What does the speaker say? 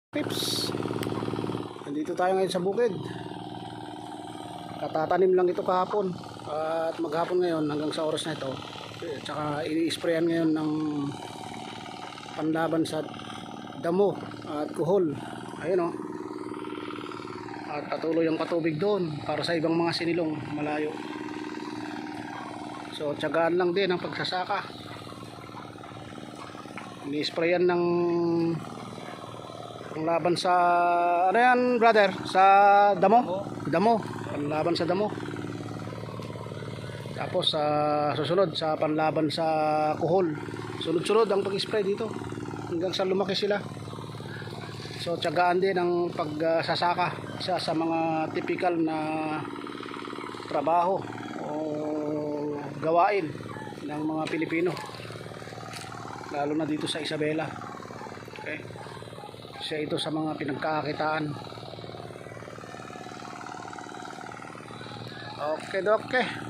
Pips, nandito tayo ngayon sa bukid. Katatanim lang ito kahapon at maghapon ngayon hanggang sa oras na ito. Tsaka ini-sprayan ngayon ng panlaban sa damo at kuhol. Ayun o. At patuloy ang patubig doon para sa ibang mga sinilong malayo. So tiyagaan lang din ang pagsasaka. Ini-sprayan ng laban sa ano yan brother, sa damo, panlaban sa damo. Tapos sa susunod sa panlaban sa kuhol, sunod-sunod ang pag-spray dito hanggang sa lumaki sila. So tiyagaan din ang pagsasaka, isa sa mga typical na trabaho o gawain ng mga Pilipino, lalo na dito sa Isabela. Okay, siya ito sa mga pinagkakakitaan. Okay.